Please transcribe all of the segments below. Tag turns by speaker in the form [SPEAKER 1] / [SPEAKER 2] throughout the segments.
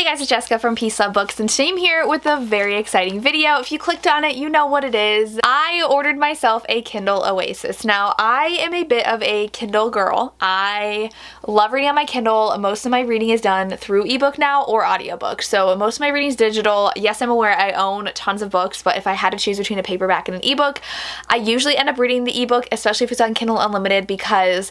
[SPEAKER 1] Hey guys, it's Jessica from Peace Love Books, and today I'm here with a very exciting video. If you clicked on it, you know what it is. I ordered myself a Kindle Oasis. Now, I am a bit of a Kindle girl. I love reading on my Kindle. Most of my reading is done through ebook now or audiobook. So most of my reading is digital. Yes, I'm aware I own tons of books, but if I had to choose between a paperback and an ebook, I usually end up reading the ebook, especially if it's on Kindle Unlimited, because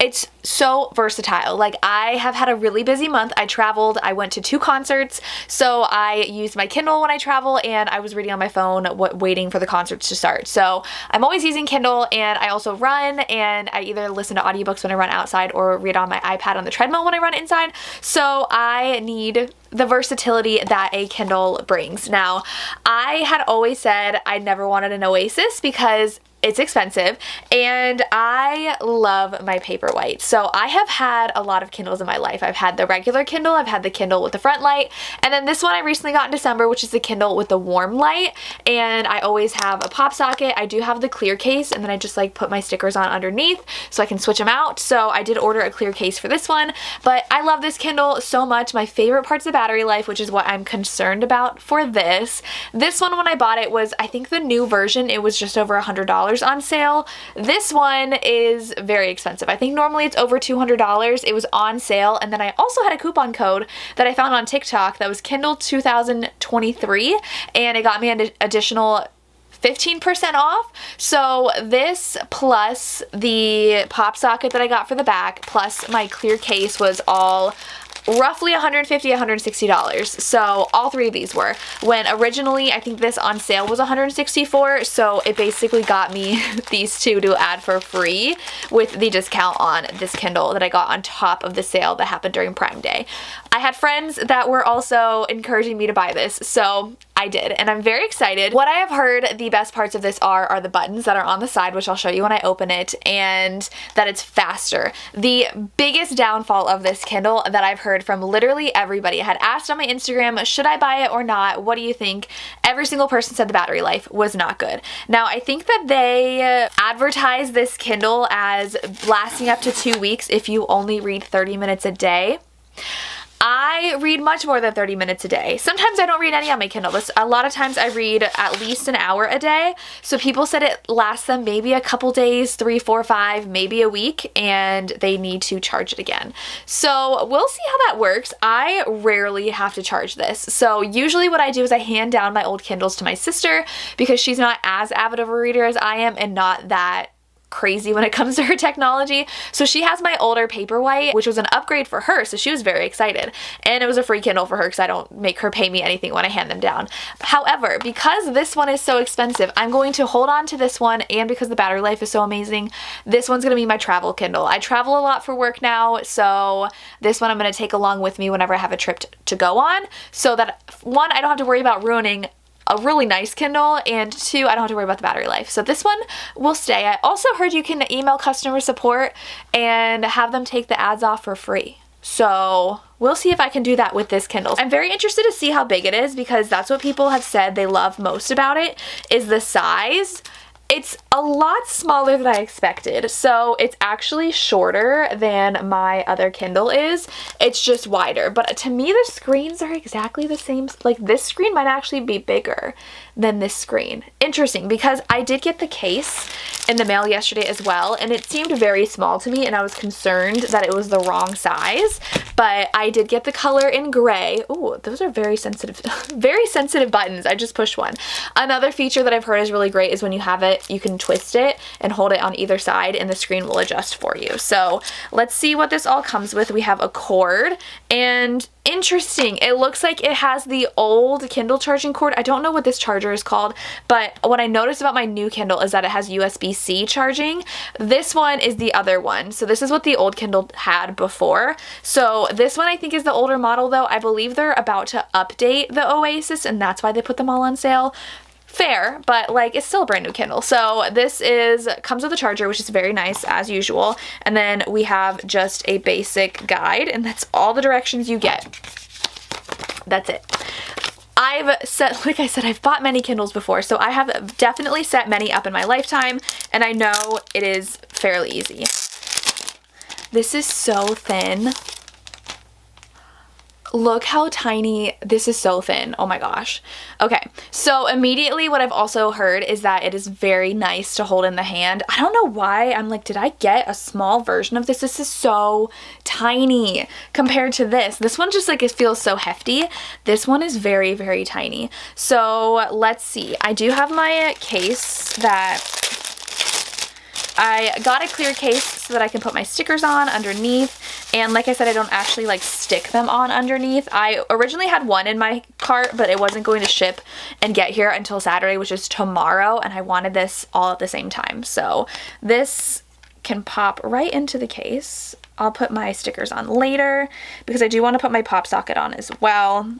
[SPEAKER 1] it's so versatile. Like, I have had a really busy month. I traveled, I went to 2 concerts, so I used my Kindle when I travel, and I was reading on my phone waiting for the concerts to start. So I'm always using Kindle, and I also run, and I either listen to audiobooks when I run outside or read on my iPad on the treadmill when I run inside. So I need the versatility that a Kindle brings. Now, I had always said I never wanted an Oasis because it's expensive, and I love my Paperwhite. So I have had a lot of Kindles in my life. I've had the regular Kindle, I've had the Kindle with the front light, and then this one I recently got in December, which is the Kindle with the warm light, and I always have a pop socket. I do have the clear case, and then I just like put my stickers on underneath so I can switch them out. So I did order a clear case for this one, but I love this Kindle so much. My favorite part's the battery life, which is what I'm concerned about for this. This one, when I bought it, was, I think the new version, it was just over $100 on sale. This one is very expensive. I think normally it's over $200. It was on sale, and then I also had a coupon code that I found on TikTok that was Kindle 2023, and it got me an additional 15% off. So this plus the pop socket that I got for the back plus my clear case was all roughly $150, $160. So all 3 of these were. When originally I think this on sale was $164, so it basically got me these 2 to add for free with the discount on this Kindle that I got on top of the sale that happened during Prime Day. I had friends that were also encouraging me to buy this, so I did, and I'm very excited. What I have heard the best parts of this are the buttons that are on the side, which I'll show you when I open it, and that it's faster. The biggest downfall of this Kindle that I've heard from literally everybody, I had asked on my Instagram, should I buy it or not? What do you think? Every single person said the battery life was not good. Now, I think that they advertise this Kindle as lasting up to 2 weeks if you only read 30 minutes a day. I read much more than 30 minutes a day. Sometimes I don't read any on my Kindle. A lot of times I read at least an hour a day. So people said it lasts them maybe a couple days, 3, 4, 5, maybe a week, and they need to charge it again. So we'll see how that works. I rarely have to charge this. So usually what I do is I hand down my old Kindles to my sister because she's not as avid of a reader as I am and not that crazy when it comes to her technology. So she has my older Paperwhite, which was an upgrade for her, so she was very excited. And it was a free Kindle for her because I don't make her pay me anything when I hand them down. However, because this one is so expensive, I'm going to hold on to this one, and because the battery life is so amazing, this one's going to be my travel Kindle. I travel a lot for work now, so this one I'm going to take along with me whenever I have a trip to go on, so that, 1, I don't have to worry about ruining a really nice Kindle, and 2, I don't have to worry about the battery life. So this one will stay. I also heard you can email customer support and have them take the ads off for free. So we'll see if I can do that with this Kindle. I'm very interested to see how big it is because that's what people have said they love most about it, is the size. It's a lot smaller than I expected, so it's actually shorter than my other Kindle is. It's just wider, but to me the screens are exactly the same. Like, this screen might actually be bigger than this screen. Interesting, because I did get the case in the mail yesterday as well, and it seemed very small to me, and I was concerned that it was the wrong size, but I did get the color in gray. Ooh, those are very sensitive, very sensitive buttons. I just pushed one. Another feature that I've heard is really great is when you have it, you can twist it and hold it on either side, and the screen will adjust for you. So let's see what this all comes with. We have a cord, and interesting, it looks like it has the old Kindle charging cord. I don't know what this charger is called, but what I noticed about my new Kindle is that it has USB-C charging. This one is the other one. So this is what the old Kindle had before. So this one I think is the older model though. I believe they're about to update the Oasis, and that's why they put them all on sale. Fair, but like, it's still a brand new Kindle. So this comes with a charger, which is very nice as usual. And then we have just a basic guide, and that's all the directions you get. That's it. I've set, like I said, I've bought many Kindles before, so I have definitely set many up in my lifetime, and I know it is fairly easy. This is so thin. Look how tiny. This is so thin. Oh my gosh. Okay, so immediately what I've also heard is that it is very nice to hold in the hand. I don't know why. I'm like, did I get a small version of this? This is so tiny compared to this. This one just like, it feels so hefty. This one is very, very tiny. So let's see. I do have my case that I got a clear case so that I can put my stickers on underneath. And like I said, I don't actually like stick them on underneath. I originally had one in my cart, but it wasn't going to ship and get here until Saturday, which is tomorrow. And I wanted this all at the same time. So this can pop right into the case. I'll put my stickers on later because I do want to put my pop socket on as well.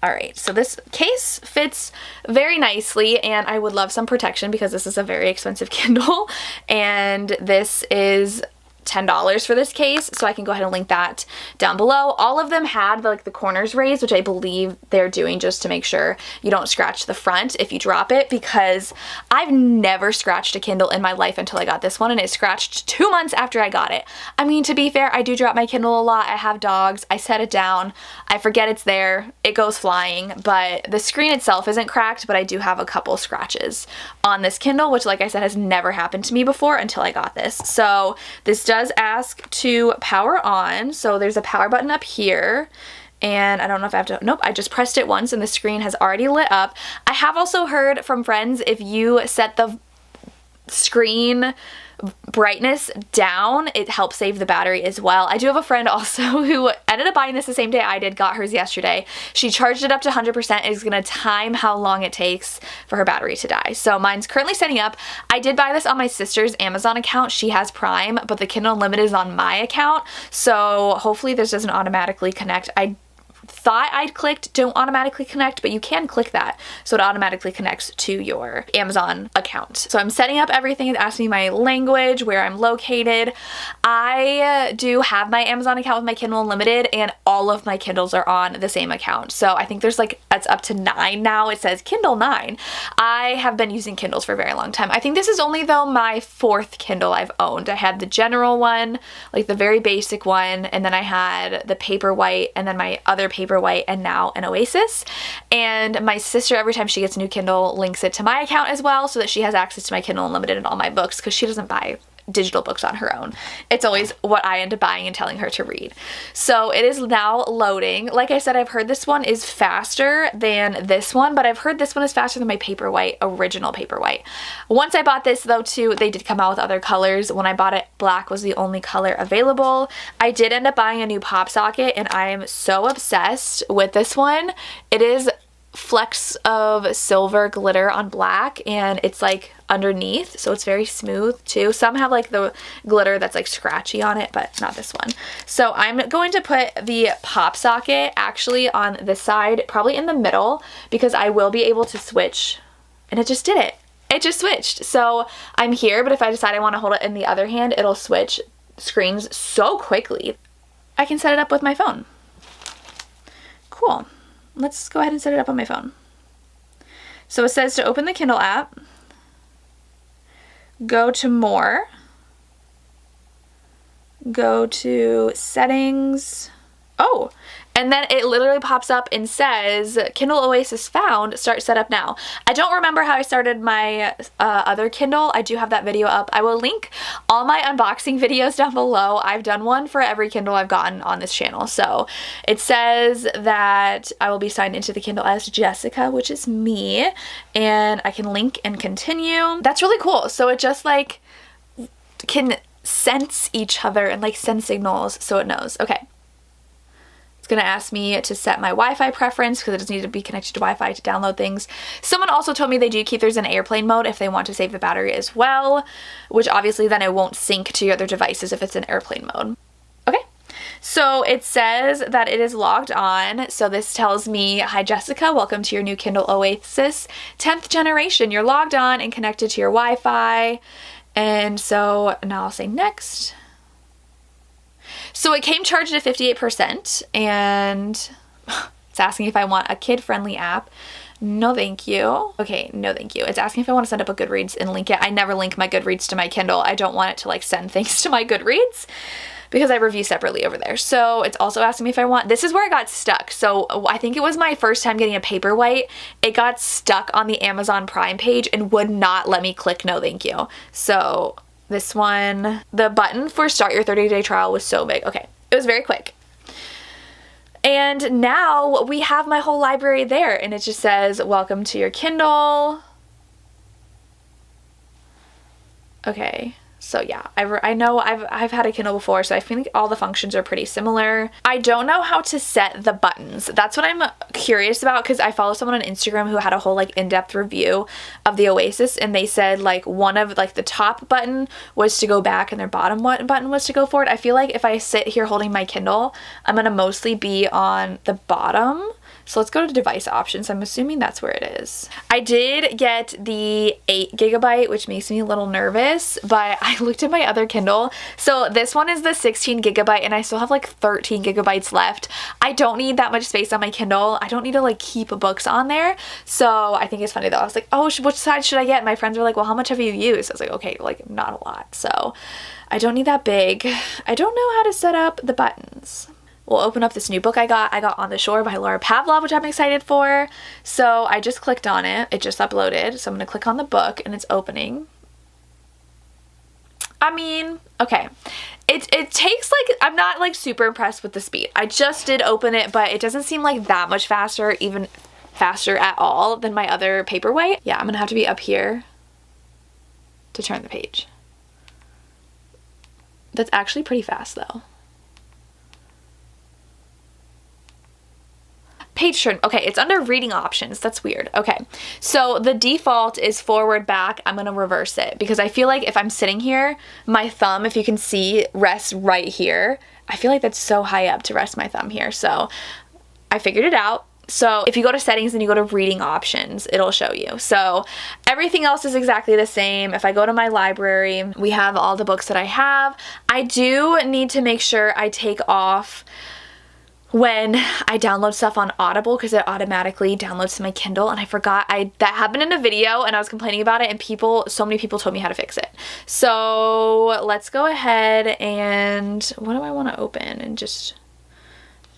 [SPEAKER 1] All right, so this case fits very nicely, and I would love some protection because this is a very expensive Kindle, and this is $10 for this case, so I can go ahead and link that down below. All of them had like the corners raised, which I believe they're doing just to make sure you don't scratch the front if you drop it, because I've never scratched a Kindle in my life until I got this one, and it scratched 2 months after I got it. I mean, to be fair, I do drop my Kindle a lot. I have dogs. I set it down. I forget it's there. It goes flying, but the screen itself isn't cracked, but I do have a couple scratches on this Kindle, which like I said has never happened to me before until I got this. So this does ask to power on, so there's a power button up here, and I don't know if I have to, nope, I just pressed it once and the screen has already lit up. I have also heard from friends, if you set the screen brightness down, it helps save the battery as well. I do have a friend also who ended up buying this the same day I did, got hers yesterday. She charged it up to 100%. It's gonna time how long it takes for her battery to die. So mine's currently setting up. I did buy this on my sister's Amazon account. She has Prime, but the Kindle Unlimited is on my account. So hopefully this doesn't automatically connect. I thought I'd clicked don't automatically connect, but you can click that so it automatically connects to your Amazon account. So I'm setting up everything. It asks me my language, where I'm located. I do have my Amazon account with my Kindle Unlimited, and all of my Kindles are on the same account. So I think there's like, it's up to 9 now. It says Kindle 9. I have been using Kindles for a very long time. I think this is only though my 4th Kindle I've owned. I had the general one, like the very basic one, and then I had the Paperwhite, and then my other Paperwhite, and now an Oasis. And my sister, every time she gets a new Kindle, links it to my account as well, so that she has access to my Kindle Unlimited and all my books, because she doesn't buy digital books on her own. It's always what I end up buying and telling her to read. So it is now loading. Like I said, I've heard this one is faster than this one, but I've heard this one is faster than my Paperwhite, original Paperwhite. Once I bought this though too, they did come out with other colors. When I bought it, black was the only color available. I did end up buying a new pop socket, and I am so obsessed with this one. It is flecks of silver glitter on black, and it's like underneath, so it's very smooth too. Some have like the glitter that's like scratchy on it, but not this one. So I'm going to put the pop socket actually on this side, probably in the middle, because I will be able to switch, and it just did it. It just switched. So I'm here, but if I decide I want to hold it in the other hand, it'll switch screens so quickly. I can set it up with my phone. Cool. Let's go ahead and set it up on my phone. So it says to open the Kindle app, go to more, go to settings. Oh, and then it literally pops up and says, Kindle Oasis found, start setup now. I don't remember how I started my other Kindle. I do have that video up. I will link all my unboxing videos down below. I've done one for every Kindle I've gotten on this channel. So it says that I will be signed into the Kindle as Jessica, which is me, and I can link and continue. That's really cool. So it just like can sense each other and like send signals so it knows. Okay. It's going to ask me to set my Wi-Fi preference because it doesn't need to be connected to Wi-Fi to download things. Someone also told me they do keep theirs in airplane mode if they want to save the battery as well, which obviously then it won't sync to your other devices if it's in airplane mode. Okay, so it says that it is logged on. So this tells me, hi Jessica, welcome to your new Kindle Oasis 10th generation. You're logged on and connected to your Wi-Fi. And so now I'll say next. So it came charged at 58%, and it's asking if I want a kid-friendly app. No thank you. Okay, no thank you. It's asking if I want to send up a Goodreads and link it. I never link my Goodreads to my Kindle. I don't want it to like send things to my Goodreads. because I review separately over there. So it's also asking me if I want, this is where it got stuck. So I think it was my first time getting a Paperwhite. It got stuck on the Amazon Prime page and would not let me click no thank you. So this one, the button for start your 30-day trial was so big. Okay, it was very quick. And now we have my whole library there, and it just says, welcome to your Kindle. Okay, so yeah, I know I've had a Kindle before, so I feel like all the functions are pretty similar. I don't know how to set the buttons. That's what I'm curious about, because I follow someone on Instagram who had a whole like in-depth review of the Oasis, and they said like one of like the top button was to go back and their bottom button was to go forward. I feel like if I sit here holding my Kindle, I'm gonna mostly be on the bottom. So let's go to device options. I'm assuming that's where it is. I did get the 8 GB, which makes me a little nervous, but I looked at my other Kindle. So this one is the 16 GB, and I still have like 13 GB left. I don't need that much space on my Kindle. I don't need to like keep books on there. So I think it's funny though. I was like, oh, which side should I get? My friends were like, well, how much have you used? I was like, okay, like not a lot. So I don't need that big. I don't know how to set up the buttons. We'll open up this new book I got On the Shore by Laura Pavlov, which I'm excited for. So I just clicked on it. It just uploaded. So I'm going to click on the book and it's opening. I mean, okay. It takes like, I'm not like super impressed with the speed. I just did open it, but it doesn't seem like that much faster, even faster at all than my other Paperwhite. Yeah, I'm going to have to be up here to turn the page. That's actually pretty fast though. Page turn. Okay, it's under reading options. That's weird. Okay, so the default is forward, back. I'm gonna reverse it because I feel like if I'm sitting here, my thumb, if you can see, rests right here. I feel like that's so high up to rest my thumb here. So I figured it out. So if you go to settings and you go to reading options, it'll show you. So everything else is exactly the same. If I go to my library, we have all the books that I have. I do need to make sure I take off when I download stuff on Audible because it automatically downloads to my Kindle, and I forgot that happened in a video and I was complaining about it, and so many people told me how to fix it. So let's go ahead and what do I want to open and just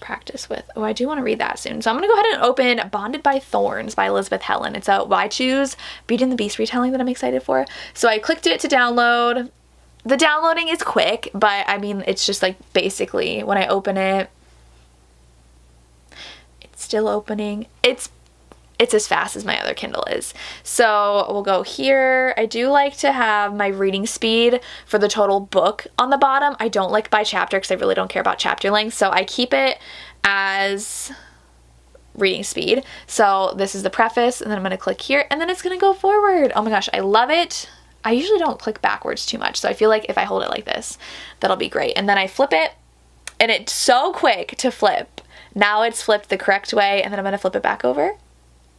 [SPEAKER 1] practice with? Oh, I do want to read that soon. So I'm gonna go ahead and open Bonded by Thorns by Elizabeth Helen. It's a Why Choose Beauty and the Beast retelling that I'm excited for. So I clicked it to download. The downloading is quick, but I mean it's just like basically when I open it, still opening. It's as fast as my other Kindle is. So we'll go here. I do like to have my reading speed for the total book on the bottom. I don't like by chapter because I really don't care about chapter length. So I keep it as reading speed. So this is the preface, and then I'm going to click here, and then it's going to go forward. Oh my gosh, I love it. I usually don't click backwards too much. So I feel like if I hold it like this, that'll be great. And then I flip it, and it's so quick to flip. Now it's flipped the correct way, and then I'm going to flip it back over,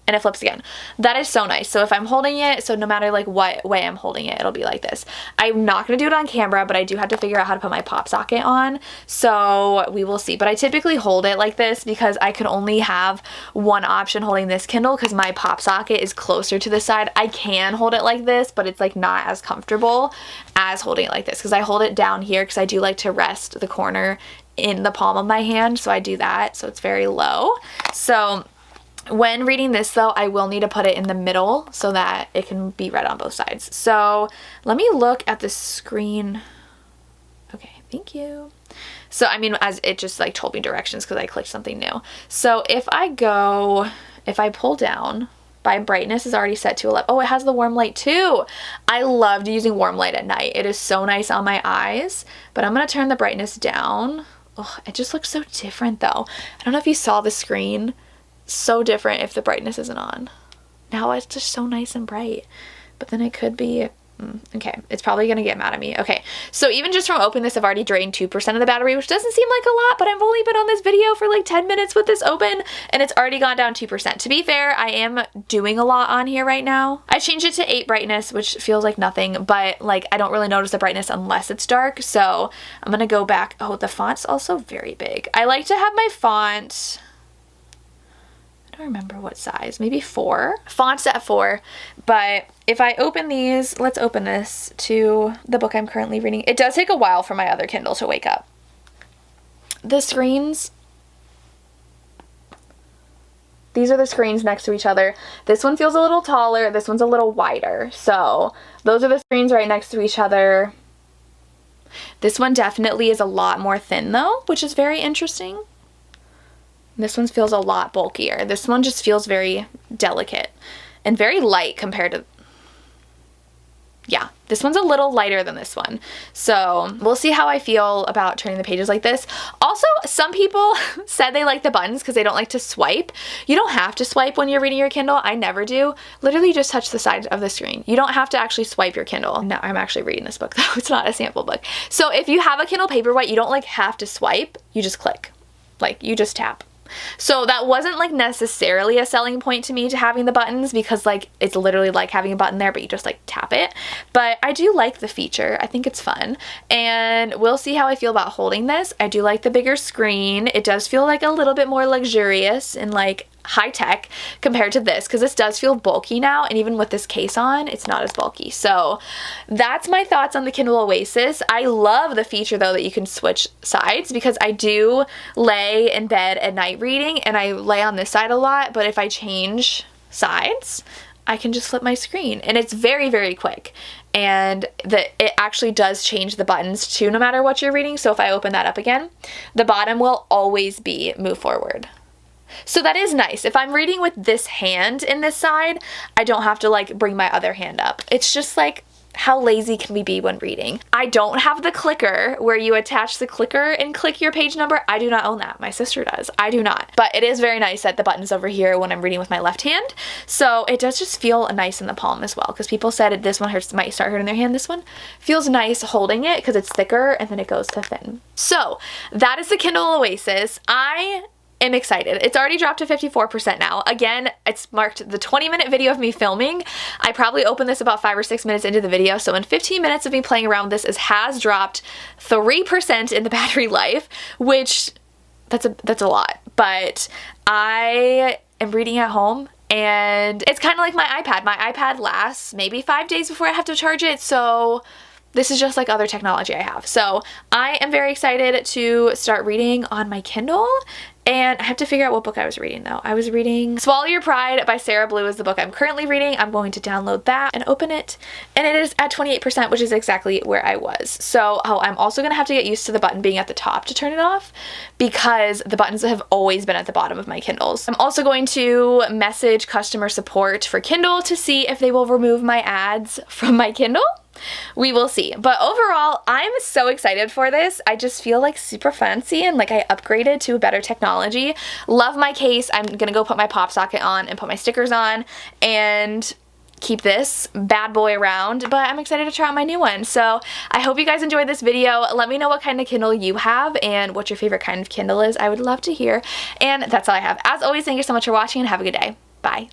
[SPEAKER 1] and it flips again. That is so nice. So if I'm holding it, so no matter like what way I'm holding it, it'll be like this. I'm not going to do it on camera, but I do have to figure out how to put my pop socket on, so we will see. But I typically hold it like this because I can only have one option holding this Kindle because my pop socket is closer to the side. I can hold it like this, but it's like not as comfortable as holding it like this because I hold it down here because I do like to rest the corner in the palm of my hand, so I do that so it's very low. So when reading this though, I will need to put it in the middle so that it can be read on both sides. So let me look at the screen. Okay, thank you. So I mean, as it just like told me directions because I clicked something new. So if I pull down, my brightness is already set to 11. Oh, it has the warm light too. I loved using warm light at night. It is so nice on my eyes, but I'm gonna turn the brightness down. Oh, it just looks so different though. I don't know if you saw the screen. So different if the brightness isn't on. Now it's just so nice and bright, but then it could be, okay, it's probably gonna get mad at me. Okay, so even just from opening this, I've already drained 2% of the battery, which doesn't seem like a lot, but I've only been on this video for like 10 minutes with this open, and it's already gone down 2%. To be fair, I am doing a lot on here right now. I changed it to 8 brightness, which feels like nothing, but like I don't really notice the brightness unless it's dark, so I'm gonna go back. Oh, the font's also very big. I like to have my font, I don't remember what size, maybe 4. Font's at 4, but if I open these, let's open this to the book I'm currently reading. It does take a while for my other Kindle to wake up. the screens, these are the screens next to each other. This one feels a little taller, this one's a little wider. So those are the screens right next to each other. This one definitely is a lot more thin though, which is very interesting. This one feels a lot bulkier. This one just feels very delicate and very light compared to, yeah, this one's a little lighter than this one. So we'll see how I feel about turning the pages like this. Also, some people said they like the buttons because they don't like to swipe. You don't have to swipe when you're reading your Kindle. I never do. Literally just touch the side of the screen. You don't have to actually swipe your Kindle. No, I'm actually reading this book though. It's not a sample book. So if you have a Kindle Paperwhite, you don't like have to swipe. You just click. Like you just tap. So that wasn't like necessarily a selling point to me to having the buttons, because like it's literally like having a button there but you just like tap it. But I do like the feature. I think it's fun, and we'll see how I feel about holding this. I do like the bigger screen. It does feel like a little bit more luxurious and like high tech compared to this, because this does feel bulky now, and even with this case on, it's not as bulky. So that's my thoughts on the Kindle Oasis. I love the feature though that you can switch sides, because I do lay in bed at night reading and I lay on this side a lot, but if I change sides I can just flip my screen, and it's very, very quick. And it actually does change the buttons too, no matter what you're reading. So if I open that up again, the bottom will always be move forward. So that is nice. If I'm reading with this hand in this side, I don't have to like bring my other hand up. It's just like, how lazy can we be when reading? I don't have the clicker where you attach the clicker and click your page number. I do not own that. My sister does. I do not. But it is very nice that the button's over here when I'm reading with my left hand. So it does just feel nice in the palm as well, because people said this one might start hurting their hand. This one feels nice holding it because it's thicker and then it goes to thin. So that is the Kindle Oasis. I am excited. It's already dropped to 54% now. Again, it's marked the 20-minute video of me filming. I probably opened this about 5 or 6 minutes into the video, so in 15 minutes of me playing around with this, it has dropped 3% in the battery life, which that's a lot. But I am reading at home, and it's kind of like my iPad. My iPad lasts maybe 5 days before I have to charge it, so this is just like other technology I have. So I am very excited to start reading on my Kindle. And I have to figure out what book I was reading though. I was reading Swallow Your Pride by Sarah Blue is the book I'm currently reading. I'm going to download that and open it. And it is at 28%, which is exactly where I was. So I'm also going to have to get used to the button being at the top to turn it off, because the buttons have always been at the bottom of my Kindles. I'm also going to message customer support for Kindle to see if they will remove my ads from my Kindle. We will see. But overall, I'm so excited for this. I just feel like super fancy and like I upgraded to better technology. Love my case. I'm gonna go put my pop socket on and put my stickers on and keep this bad boy around, but I'm excited to try out my new one. So I hope you guys enjoyed this video. Let me know what kind of Kindle you have and what your favorite kind of Kindle is. I would love to hear. And that's all I have. As always, thank you so much for watching and have a good day. Bye.